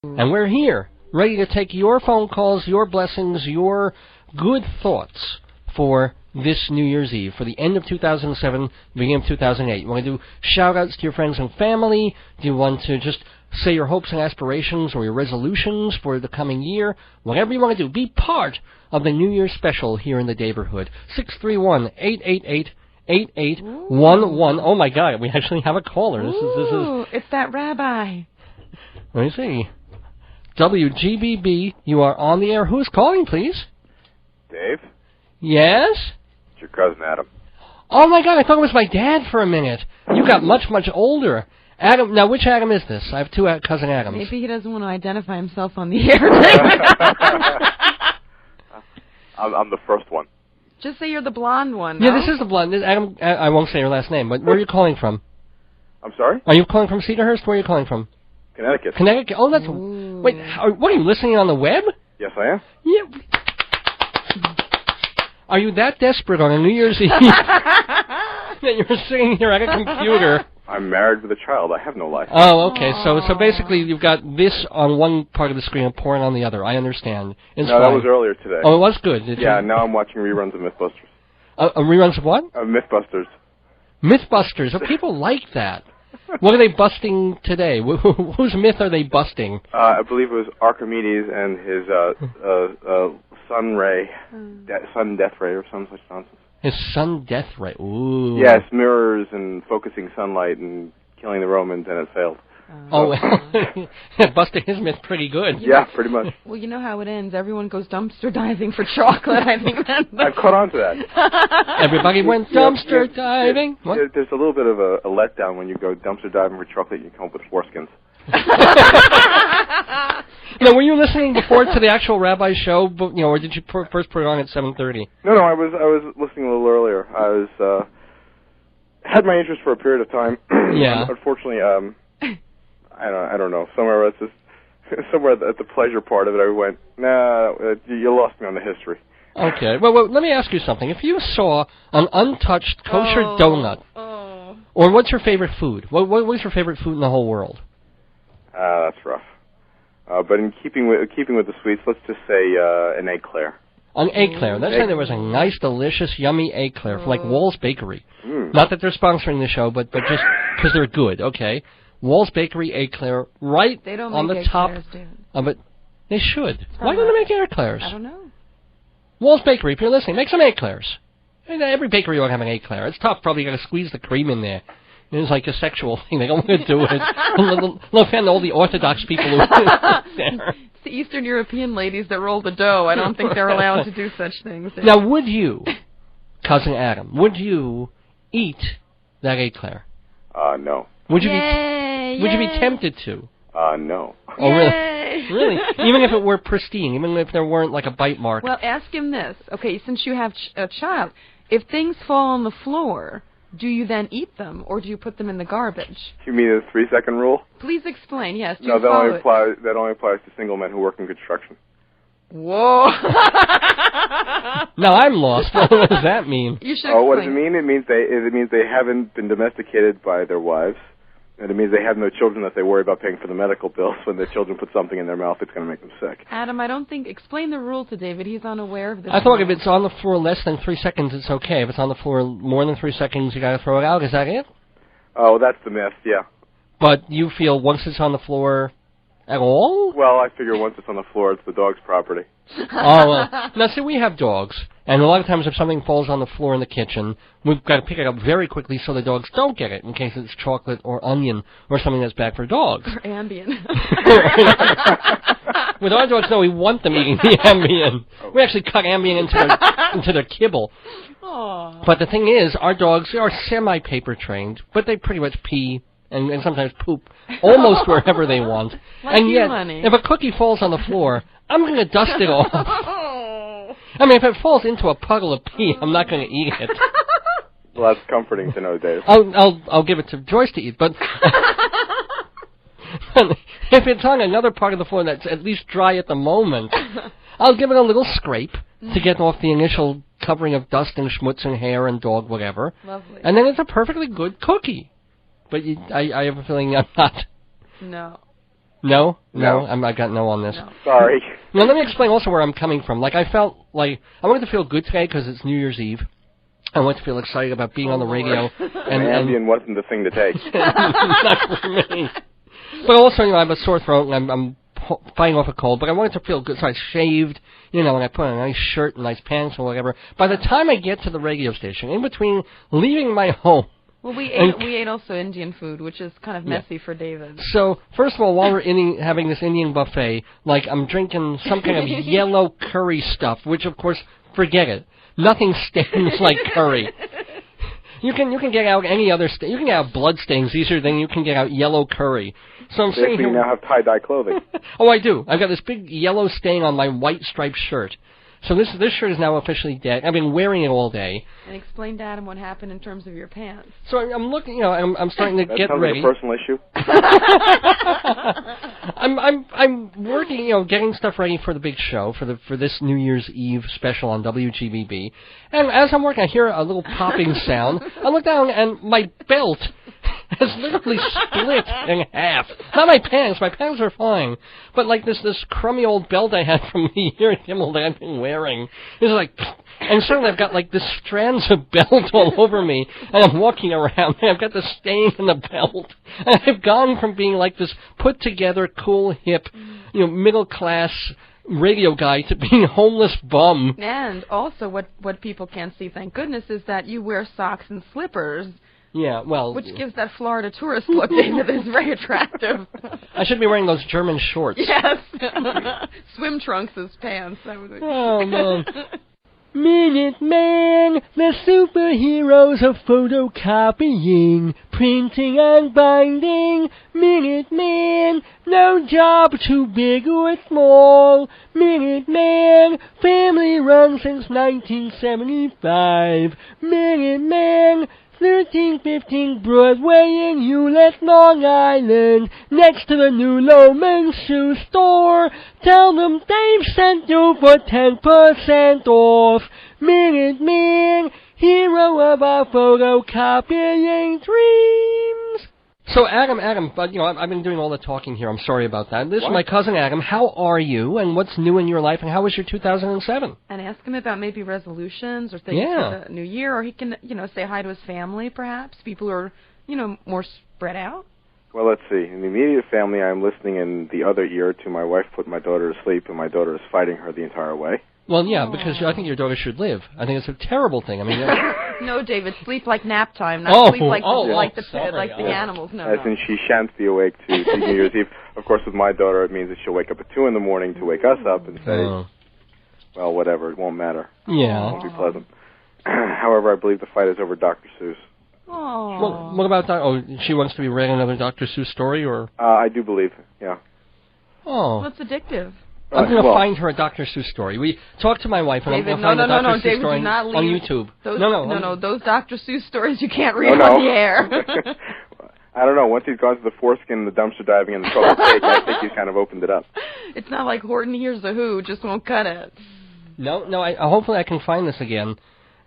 And we're here, ready to take your phone calls, your blessings, your good thoughts for this New Year's Eve, for the end of 2007, beginning of 2008. You want to do shout-outs to your friends and family? Do you want to just say your hopes and aspirations or your resolutions for the coming year? Whatever you want to do, be part of the New Year's special here in the neighborhood. 631-888-8811. Oh, my God, we actually have a caller. This is it's that rabbi. Let me see. WGBB, you are on the air. Who's calling, please? Dave? Yes? It's your cousin, Adam. Oh, my God, I thought it was my dad for a minute. You got much, much older. Adam, now, which Adam is this? I have two cousin Adams. Maybe he doesn't want to identify himself on the air. I'm the first one. Just say you're the blonde one, no? Yeah, this is the blonde. Adam, I won't say your last name, but where are you calling from? I'm sorry? Are you calling from Cedarhurst? Where are you calling from? Connecticut. Connecticut? Oh, that's... Ooh. Wait, what, are you listening on the web? Yes, I am. Yeah. Are you that desperate on a New Year's Eve that you're sitting here at a computer? I'm married with a child. I have no life. Oh, okay. So basically you've got this on one part of the screen and porn on the other. I understand. It's no, fine. that was earlier today. Oh, it was good. Yeah, now I'm watching reruns of Mythbusters. Reruns of what? Mythbusters. Mythbusters. Oh, people like that. What are they busting today? Whose myth are they busting? I believe it was Archimedes and his sun death ray, or some such nonsense. His sun death ray. Ooh. Yes, mirrors and focusing sunlight and killing the Romans, and it failed. Oh, well, busting his myth pretty good. Yeah, pretty much. Well, you know how it ends. Everyone goes dumpster diving for chocolate. I think that's... I've caught on to that. Everybody went dumpster diving. There's a little bit of a letdown when you go dumpster diving for chocolate and you come up with foreskins. Now, were you listening before to the actual rabbi's show, or did you first put it on at 7:30? No, I was listening a little earlier. I was had my interest for a period of time. Yeah. Unfortunately, I don't know. Somewhere at the pleasure part of it, I went, nah, you lost me on the history. Okay. Well, let me ask you something. If you saw an untouched kosher donut, or what's your favorite food? What's your favorite food in the whole world? That's rough. But in keeping with the sweets, let's just say an eclair. An eclair. That's why there was a nice, delicious, yummy eclair from like Wall's Bakery. Not that they're sponsoring the show, but just because they're good. Okay. Wall's Bakery eclair, right on the top of it. They should. Why don't they make eclairs? I don't know. Wall's Bakery, if you're listening, make some eclairs. Every bakery ought to have an eclair. It's tough, probably got to squeeze the cream in there. It's like a sexual thing. They don't want to do it. They'll offend all the Orthodox people who are there. It's the Eastern European ladies that roll the dough. I don't think they're allowed to do such things. Now, would you, Cousin Adam, would you eat that eclair? No. Would you be tempted to? No. Oh, really? Really? Even if it were pristine, even if there weren't like a bite mark? Well, ask him this. Okay, since you have a child, if things fall on the floor, do you then eat them, or do you put them in the garbage? You mean the 3-second rule? Please explain, yes. No, that only applies to single men who work in construction. Whoa. Now I'm lost. What does that mean? You should explain. What does it mean? It means they haven't been domesticated by their wives. And it means they have no children that they worry about paying for the medical bills. When their children put something in their mouth, it's going to make them sick. Adam, explain the rule to David. He's unaware of this. I thought if it's on the floor less than 3 seconds, it's okay. If it's on the floor more than 3 seconds, you got to throw it out. Is that it? Oh, that's the myth, yeah. But you feel once it's on the floor at all? Well, I figure once it's on the floor, it's the dog's property. Oh, now see, we have dogs, and a lot of times if something falls on the floor in the kitchen, we've got to pick it up very quickly so the dogs don't get it, in case it's chocolate or onion or something that's bad for dogs. Or Ambien. With our dogs, no, we want them eating the Ambien. We actually cut Ambien into their kibble. Aww. But the thing is, our dogs are semi-paper trained, but they pretty much pee and sometimes poop almost wherever they want. Like and yet, honey. If a cookie falls on the floor, I'm going to dust it off. I mean, if it falls into a puddle of pee, I'm not going to eat it. Well, that's comforting to know, Dave. I'll give it to Joyce to eat, but if it's on another part of the floor that's at least dry at the moment, I'll give it a little scrape to get off the initial covering of dust and schmutz and hair and dog whatever. Lovely. And then it's a perfectly good cookie. But I have a feeling I'm not. No. No? No. I got no on this. No. Sorry. Now, let me explain also where I'm coming from. Like, I felt like I wanted to feel good today because it's New Year's Eve. I wanted to feel excited about being on the radio. And Ambien wasn't the thing to take. Not for me. But also, I have a sore throat and I'm fighting off a cold, but I wanted to feel good, so I shaved, and I put on a nice shirt and nice pants or whatever. By the time I get to the radio station, in between leaving my home... Well, we ate also Indian food, which is kind of messy for David. So, first of all, while we're having this Indian buffet, like, I'm drinking some kind of yellow curry stuff, which, of course, forget it. Nothing stains like curry. You can get out any other you can get out blood stains easier than you can get out yellow curry. So I'm saying you now have tie-dye clothing. Oh, I do. I've got this big yellow stain on my white striped shirt. So this shirt is now officially dead. I've been wearing it all day. And explain to Adam what happened in terms of your pants. So I'm looking, I'm starting to get ready. That sounds like a personal issue. I'm working, getting stuff ready for the big show for this New Year's Eve special on WGBB. And as I'm working, I hear a little popping sound. I look down and my belt has literally split in half. Not my pants. My pants are fine. But like this crummy old belt I had from the year at Kimmel that I've been wearing is like, and suddenly I've got like this strands of belt all over me, and I'm walking around and I've got the stain in the belt. And I've gone from being like this put together, cool, hip, middle class radio guy to being a homeless bum. And also what people can't see, thank goodness, is that you wear socks and slippers. Yeah, well... Which gives that Florida tourist look, David, is very attractive. I should be wearing those German shorts. Yes. Swim trunks as pants. That would be... Oh, man. Minuteman, the superheroes of photocopying, printing and binding. Minuteman, no job too big or small. Minuteman, family run since 1975. Minuteman, 1315 Broadway in Hewlett, Long Island, next to the new Loman Shoe Store. Tell them Dave sent you for 10% off. Minuteman, hero of our photocopying dreams. So, Adam, but, I've been doing all the talking here. I'm sorry about that. This is my cousin Adam. How are you, and what's new in your life, and how was your 2007? And ask him about maybe resolutions or things for the new year, or he can, say hi to his family, perhaps, people who are, more spread out. Well, let's see. In the immediate family, I'm listening in the other ear to my wife put my daughter to sleep, and my daughter is fighting her the entire way. Well, yeah, because I think your daughter should live. I think it's a terrible thing. I mean, no, David, sleep like nap time, not sleep like the animals. No, As in she shan't be awake to New Year's Eve. Of course, with my daughter, it means that she'll wake up at 2 in the morning to wake us up and say, well, whatever, it won't matter. Yeah. It won't be pleasant. However, I believe the fight is over Dr. Seuss. Oh. Well, what about that? Oh, she wants to be reading another Dr. Seuss story, or? I do believe, yeah. Oh. That's addictive. I'm going to find her a Dr. Seuss story. We talked to my wife, and David, I'm going to find a Dr. Seuss David, story do not leave on YouTube. No, those Dr. Seuss stories you can't read on the air. I don't know. Once he's gone to the foreskin, the dumpster diving, and the trouble cake, I think he's kind of opened it up. It's not like Horton Hears the Who, just won't cut it. No, hopefully I can find this again.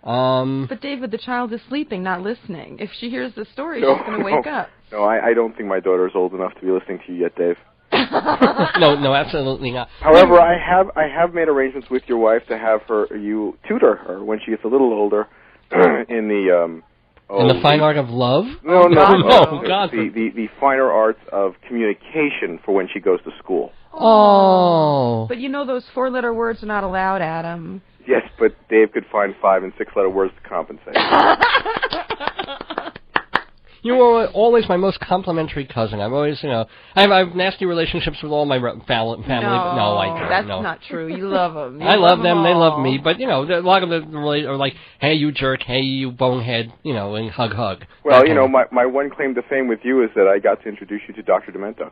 But David, the child is sleeping, not listening. If she hears the story, she's going to wake up. No, I don't think my daughter is old enough to be listening to you yet, Dave. No, absolutely not. However, I have made arrangements with your wife to have you tutor her when she gets a little older in the in the fine art of love. No, God. The finer arts of communication for when she goes to school. Oh. But those 4-letter words are not allowed, Adam. Yes, but Dave could find 5- and 6-letter words to compensate. You were always my most complimentary cousin. I've always, I have nasty relationships with all my family. No, I don't. That's not true. You love them. I love them. They love me. But, a lot of them are like, hey, you jerk. Hey, you bonehead. And hug. Well, my one claim to fame with you is that I got to introduce you to Dr. Demento.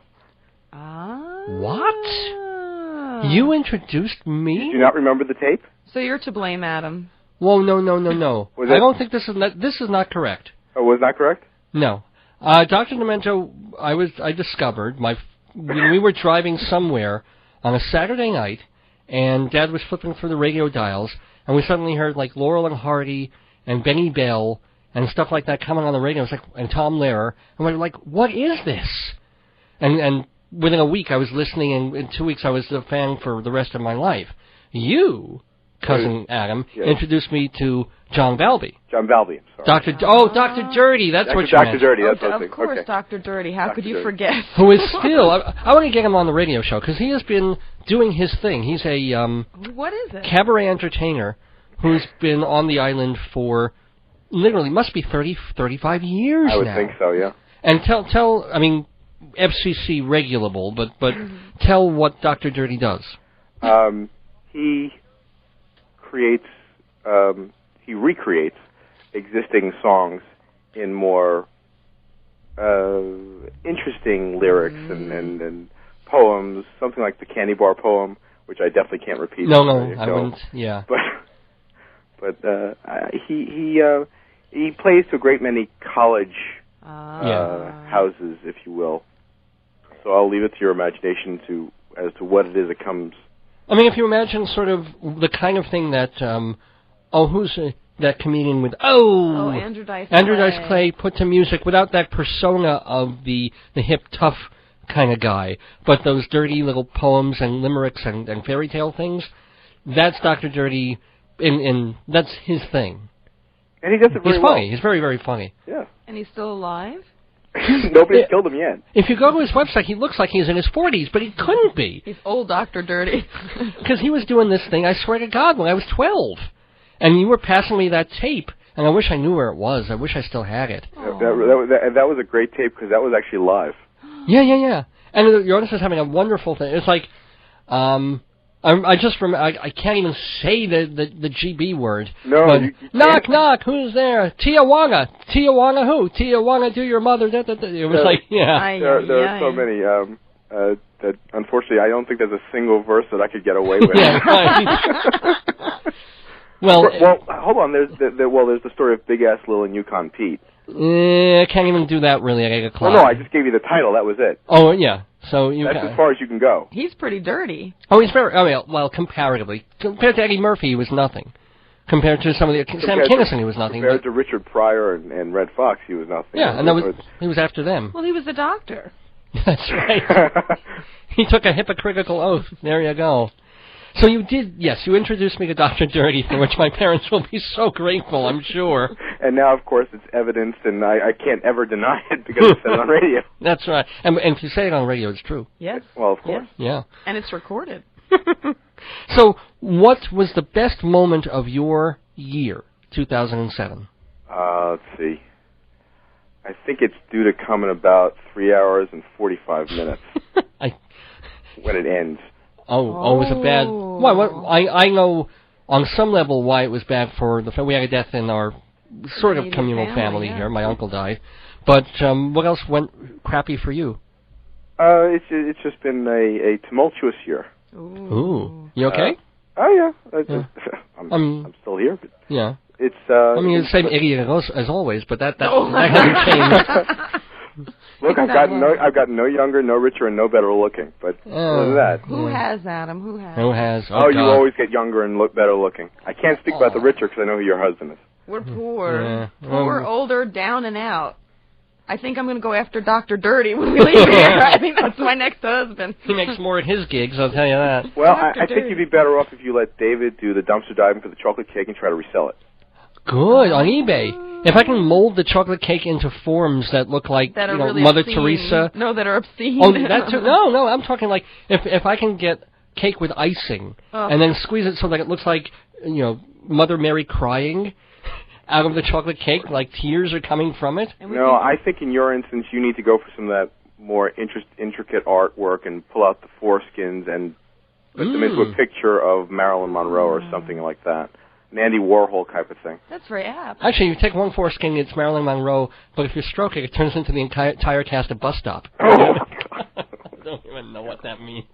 Ah. What? You introduced me? Did you not remember the tape? So you're to blame, Adam. Whoa, no. I don't think this is not correct. Oh, was not correct? No. Dr. Demento, I discovered, we were driving somewhere on a Saturday night, and Dad was flipping through the radio dials, and we suddenly heard, like, Laurel and Hardy and Benny Bell and stuff like that coming on the radio. It was like, and Tom Lehrer, and we were like, what is this? And within a week I was listening, and in 2 weeks I was a fan for the rest of my life. You, cousin Adam, introduced me to John Balby. John Balby, sorry. Dr. Dirty, that's what you meant. Dr. Dirty, that's what I was Of course, okay. Dr. Dirty. How could you forget? Who is still, I want to get him on the radio show, because he has been doing his thing. He's a what is it? Cabaret entertainer who's been on the island for literally must be 30, 35 years now. I would think so, yeah. And tell, I mean, FCC regulable, but tell what Dr. Dirty does. He recreates existing songs in more interesting lyrics and poems, something like the Candy Bar poem, which I definitely can't repeat. No, I wouldn't. Yeah. But he plays to a great many college houses, if you will. So I'll leave it to your imagination as to what it is that comes. I mean, if you imagine sort of the kind of thing that, who's that comedian with, Andrew Dice Clay. Andrew Dice Clay put to music without that persona of the hip, tough kind of guy, but those dirty little poems and limericks and fairy tale things, that's Dr. Dirty, and that's his thing. And he does it very well. He's funny. He's very, very funny. Yeah. And he's still alive? Nobody's killed him yet. If you go to his website, he looks like he's in his 40s, but he couldn't be. He's old Dr. Dirty. Because he was doing this thing, I swear to God, when I was 12. And you were passing me that tape, and I wish I knew where it was. I wish I still had it. That was a great tape, because that was actually live. Yeah. And Joyce is having a wonderful thing. It's like, I just remember, I can't even say the GB word. No, knock, knock, who's there? Tijuana who? Tijuana, do your mother. It was like, yeah. There are so many that, unfortunately, I don't think there's a single verse that I could get away with. Yeah, right. well, hold on. There's the story of Big Ass Lil and Yukon Pete. I can't even do that, really. I got a clock. No, I just gave you the title. That was it. Oh, yeah. So that's as far as you can go. He's pretty dirty. Oh, he's very. Well, comparatively, compared to Eddie Murphy, he was nothing. Compared to some of the Sam Kinison, he was nothing. Compared to Richard Pryor and Red Fox, he was nothing. Yeah, and he was after them. Well, he was a doctor. That's right. He took a hypocritical oath. There you go. So you did, yes, you introduced me to Dr. Dirty, for which my parents will be so grateful, I'm sure. And now, of course, it's evidenced, and I can't ever deny it because it's said on radio. That's right. And if you say it on radio, it's true. Yes. Well, of course. Yeah. And it's recorded. So what was the best moment of your year, 2007? Let's see. I think it's due to come in about 3 hours and 45 minutes when it ends. Oh, was it bad? Well, I know on some level why it was bad for the family. We had a death in our sort of communal family here. My uncle died. But what else went crappy for you? It's just been a tumultuous year. Ooh. You okay? Yeah. I'm still here. But yeah. It's. I mean, you're the same idiot as always, but that hasn't changed. Look, I've gotten no younger, no richer, and no better looking. But other than that, who has, Adam? Who has? Who has? Oh, you always get younger and look better looking. I can't speak about the richer because I know who your husband is. We're poor, poor, older, down and out. I think I'm going to go after Dr. Dirty when we leave here. I think that's my next husband. He makes more at his gigs, I'll tell you that. Well, I think you'd be better off if you let David do the dumpster diving for the chocolate cake and try to resell it. Good, on eBay. If I can mold the chocolate cake into forms that look like really Mother obscene. Teresa. No, that are obscene. Oh, that too. No, I'm talking like if I can get cake with icing and then squeeze it so that it looks like Mother Mary crying out of the chocolate cake, like tears are coming from it. No, I think in your instance you need to go for some of that more intricate artwork and pull out the foreskins and put them into a picture of Marilyn Monroe or something like that. An Andy Warhol type of thing. That's very apt. Actually, you take one foreskin, it's Marilyn Monroe, but if you stroke it, it turns into the entire cast of Bus Stop. Oh, God. I don't even know what that means.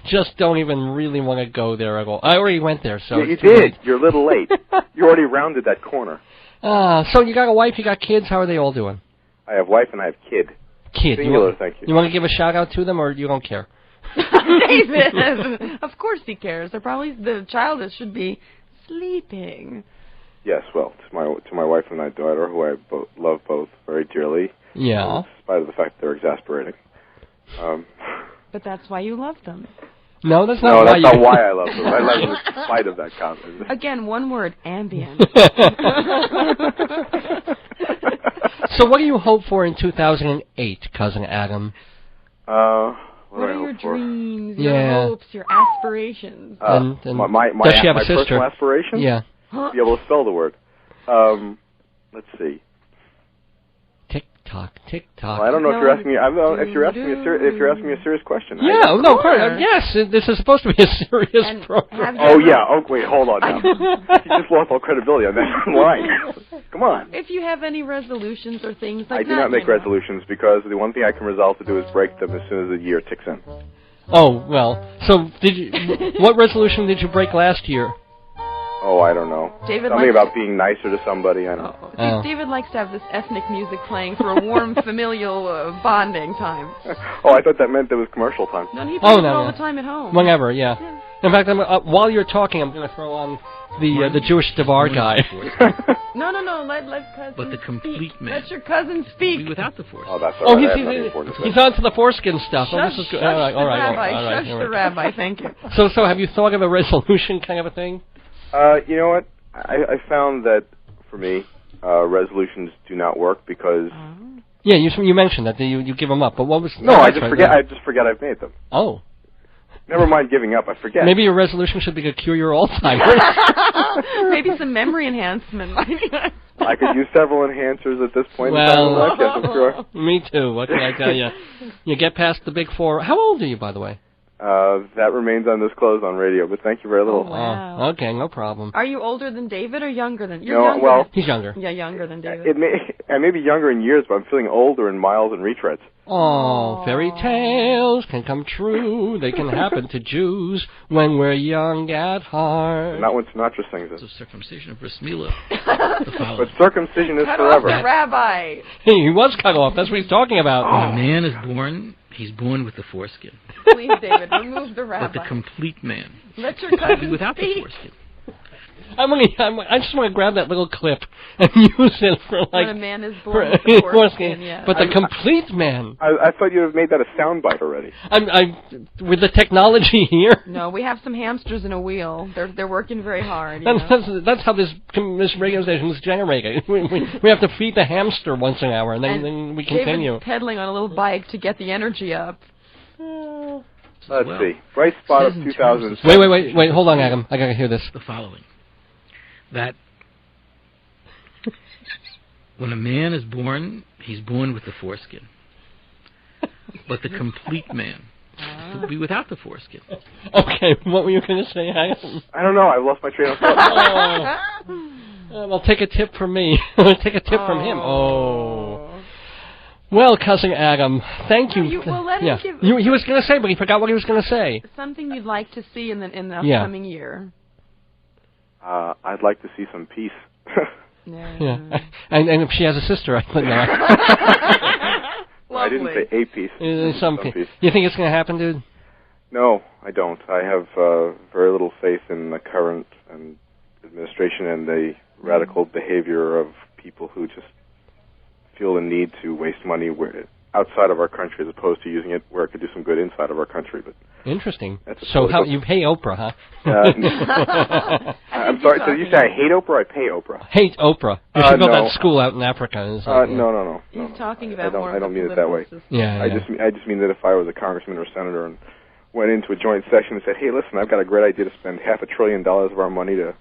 Just don't even really want to go there at all. I already went there, so... Yeah, you did. Late. You're a little late. You already rounded that corner. So you got a wife, you got kids. How are they all doing? I have wife and I have kid. Kid. Singular, thank you. You want to give a shout-out to them, or you don't care? David! Of course he cares. The child should be... sleeping. Yes, well, to my wife and my daughter, who I love both very dearly. Yeah. In spite of the fact that they're exasperating. But that's why you love them. No, that's not No, why that's you... not why I love them. I love them in spite of that comment. Again, one word, ambient. So what do you hope for in 2008, Cousin Adam? What are your dreams, your hopes, your aspirations? And my does she have a sister? personal aspiration? Yeah. Be able to spell the word. Let's see. Tick-tock, tick-tock. Well, I don't know if you're asking me. I don't know if you're asking me if you're asking me a serious question. Yeah, no, yes. This is supposed to be a serious program. Oh yeah. Oh wait, hold on now. You just lost all credibility on that line. Come on. If you have any resolutions or things like that. I do not make resolutions because the one thing I can resolve to do is break them as soon as the year ticks in. Oh well. So what resolution did you break last year? Oh, I don't know. Something about being nicer to somebody. I don't know. See, David likes to have this ethnic music playing for a warm, familial bonding time. Oh, I thought that meant there was commercial time. No, he plays it all the time at home. Whenever, yeah. In fact, while you're talking, I'm going to throw on the Jewish Devar guy. No, let cousin But the complete speak. man. Let your cousin speak. Without the foreskin. Oh, that's all right. He's on to the foreskin stuff. Shush, This is good. Shush All right. the rabbi, thank you. So have you thought of a resolution kind of a thing? You know what? I found that, for me, resolutions do not work because... Yeah, you mentioned that you give them up, but what was... No, I just forget. I just forget I've made them. Oh. Never mind giving up. I forget. Maybe your resolution should be to cure your Alzheimer's. Maybe some memory enhancement. I could use several enhancers at this point in Well, time. Yes, I'm sure. Me too. What can I tell you? You get past the big four. How old are you, by the way? That remains undisclosed on radio, but thank you very little. Oh, wow. Okay, no problem. Are you older than David or younger than... He's younger. Yeah, younger than David. I may be younger in years, but I'm feeling older in miles and retreads. Oh, fairy tales can come true. They can happen to Jews when we're young at heart. Not when Sinatra sings it. So circumcision of bris milah. But circumcision is cut forever. Off the rabbi. He was cut off. That's what he's talking about. When a man is born, he's born with the foreskin. Please, David, remove the rabbi. But the complete man. Let your cousin without speak. the foreskin. I just want to grab that little clip and use it for like... When a man is born with the foreskin, yeah. But the complete man. I thought you had made that a soundbite already. With the technology here. No, we have some hamsters in a wheel. They're working very hard. That's how this radio station is generated. We have to feed the hamster once an hour, and then we continue. David's pedaling on a little bike to get the energy up. Let's see. Bright spot of 2007. Wait, hold on, Adam. I gotta hear this. The following. That when a man is born, he's born with the foreskin. But the complete man is to be without the foreskin. Okay, what were you going to say, Adam? I don't know. I lost my train of thought. Well, take a tip from me. Take a tip from him. Oh. Well, Cousin Adam, thank you. Let him give... He was going to say, but he forgot what he was going to say. Something you'd like to see in the upcoming year. I'd like to see some peace. Yeah. And if she has a sister, I put that. I didn't say a piece. Some peace. You think it's going to happen, dude? No, I don't. I have very little faith in the current administration and the radical behavior of people who just feel the need to waste money outside of our country as opposed to using it where it could do some good inside of our country. But interesting. So how you pay Oprah, huh? I'm sorry. So you say I hate Oprah or I pay Oprah? Hate Oprah. You should go to that school out in Africa. No. He's talking about I don't mean it that way. Yeah. I just mean that if I was a congressman or a senator and went into a joint session and said, "Hey, listen, I've got a great idea to spend $500 billion of our money to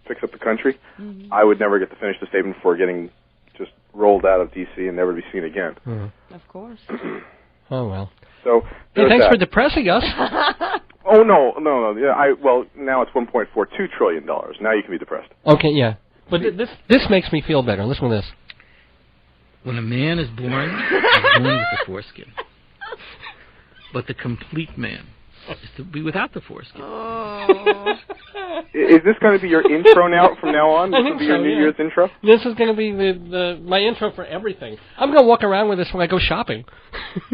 fix up the country," I would never get to finish the statement before getting just rolled out of D.C. and never be seen again. Of course. Oh, well. So hey, thanks for depressing us. Oh, no. Yeah, well, now it's $1.42 trillion. Now you can be depressed. Okay, yeah. But this makes me feel better. Listen to this. When a man is born, he's born with the foreskin. But the complete man is to be without the foreskin. Oh. Is this going to be your intro now from now on? This will be your New Year's intro? This is going to be my intro for everything. I'm going to walk around with this when I go shopping.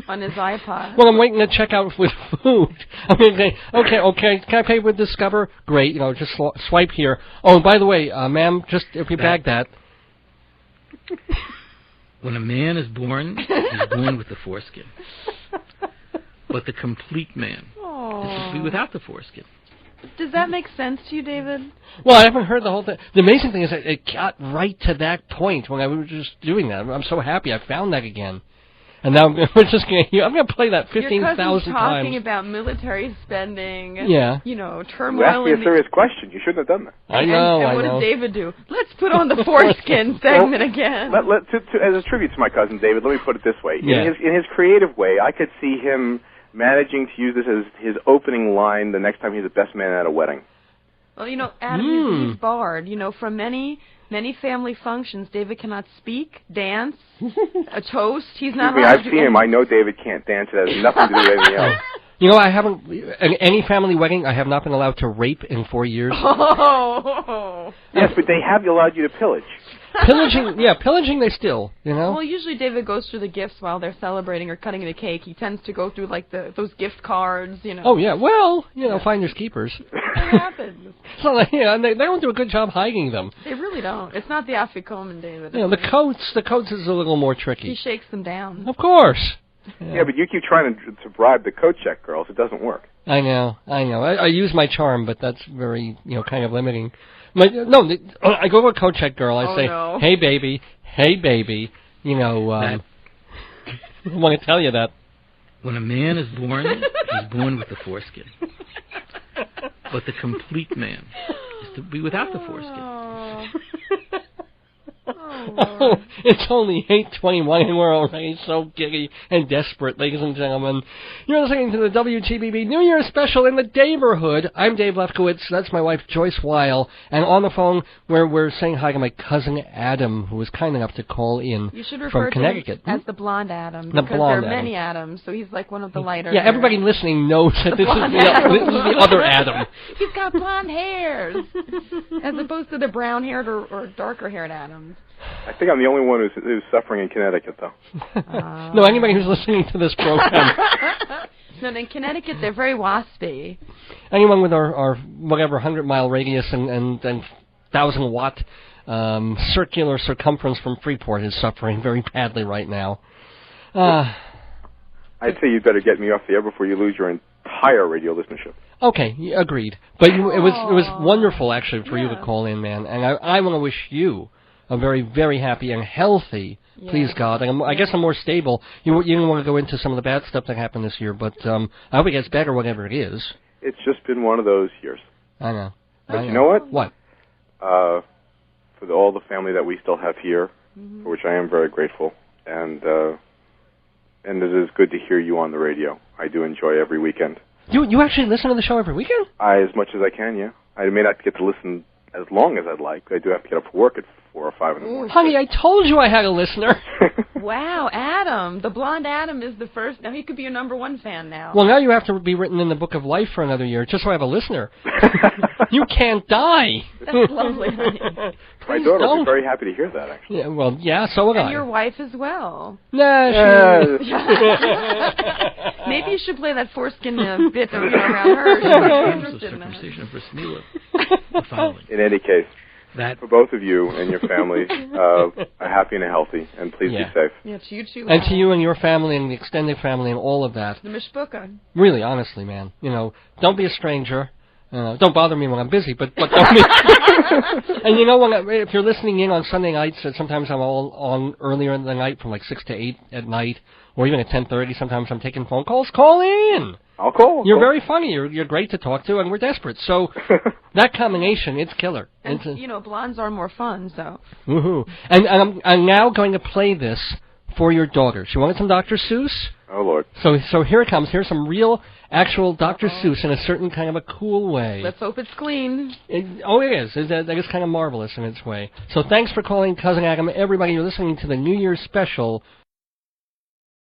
On his iPod. Well, I'm waiting to check out with food. I mean, okay, can I pay with Discover? Great, just swipe here. Oh, and by the way, ma'am, just if you bag that. When a man is born, he's born with the foreskin. But the complete man is to be without the foreskin. Does that make sense to you, David? Well, I haven't heard the whole thing. The amazing thing is that it got right to that point when I was just doing that. I'm so happy I found that again. And now we're just going to I'm going to play that 15,000 times. Talking about military spending. Yeah. You know, You turmoil. asked me a serious question. You shouldn't have done that. I know, and what does David do? Let's put on the foreskin segment again. As a tribute to my cousin David, let me put it this way. Yeah. In his creative way, I could see him managing to use this as his opening line the next time he's the best man at a wedding. Well, you know, Adam, he's barred. You know, from many family functions, David cannot speak, dance, a toast. He's not allowed to I've seen him. I know David can't dance. It has nothing to do with anything else. You know, I haven't, in any family wedding, I have not been allowed to rape in 4 years. Oh. Yes, but they have allowed you to pillage. Pillaging they still, you know? Well, usually David goes through the gifts while they're celebrating or cutting the cake. He tends to go through, like, those gift cards, you know. Oh, yeah. Well, you know, finders keepers. What happens? So, and they don't do a good job hiding them. They really don't. It's not the afikoman, David. You know, the coats is a little more tricky. He shakes them down. Of course. Yeah, but you keep trying to bribe the coat check girls. It doesn't work. I know. I use my charm, but that's very, kind of limiting. I go to a coat check girl. I say, no. hey, baby. I want to tell you that. When a man is born, he's born with the foreskin. But the complete man is to be without the foreskin. Oh, it's only 8:21 and we're already so giddy and desperate, ladies and gentlemen. You're listening to the WTBB New Year's special in the neighborhood. I'm Dave Lefkowitz. That's my wife, Joyce Weil. And on the phone, we're saying hi to my cousin Adam, who was kind enough to call in you should refer from to Connecticut. Him as the blonde Adam. The because blonde there are many Adam. Adams, so he's like one of the lighter. Yeah, everybody listening knows that this is the other Adam. He's got blonde hairs, as opposed to the brown-haired or darker-haired Adams. I think I'm the only one who's suffering in Connecticut, though. No, anybody who's listening to this program. No, in Connecticut, they're very waspy. Anyone with our whatever 100-mile radius and 1,000-watt circular circumference from Freeport is suffering very badly right now. I'd say you'd better get me off the air before you lose your entire radio listenership. Okay, agreed. But it was wonderful, actually, for you to call in, man. And I want to wish you a very, very happy and healthy, please God. And I guess I'm more stable. You didn't want to go into some of the bad stuff that happened this year, but I hope it gets better, whatever it is. It's just been one of those years. I know. But you know what? What? For all the family that we still have here, for which I am very grateful, and it is good to hear you on the radio. I do enjoy every weekend. You actually listen to the show every weekend? As much as I can, yeah. I may not get to listen as long as I'd like. I do have to get up for work at 4 or 5 in the morning. Honey, I told you I had a listener. Wow, Adam. The blonde Adam is the first. Now he could be your #1 fan now. Well, now you have to be written in the Book of Life for another year, just so I have a listener. You can't die. That's lovely, honey. My daughter will be very happy to hear that, actually. Yeah, well, yeah, so would I. And your wife as well. Nah, Maybe you should play that foreskin bit around her. She's interested in that. In any case, that for both of you and your family, a happy and a healthy, and please be safe. Yeah, to you too. And to you and your family and the extended family and all of that. The mishpucha. Really, honestly, man. Don't be a stranger. Don't bother me when I'm busy, but don't be. And if you're listening in on Sunday nights, sometimes I'm all on earlier in the night from like 6 to 8 at night, or even at 10:30. Sometimes I'm taking phone calls. Call in. I'll call. You're very funny. You're great to talk to, and we're desperate. So that combination, it's killer. And blondes are more fun. So. Woohoo! And I'm now going to play this for your daughter. She wanted some Dr. Seuss. Oh Lord. So here it comes. Here's some real, actual Dr. Seuss in a certain kind of a cool way. Let's hope it's clean. It is. That is kind of marvelous in its way. So thanks for calling Cousin Adam. Everybody, you're listening to the New Year's special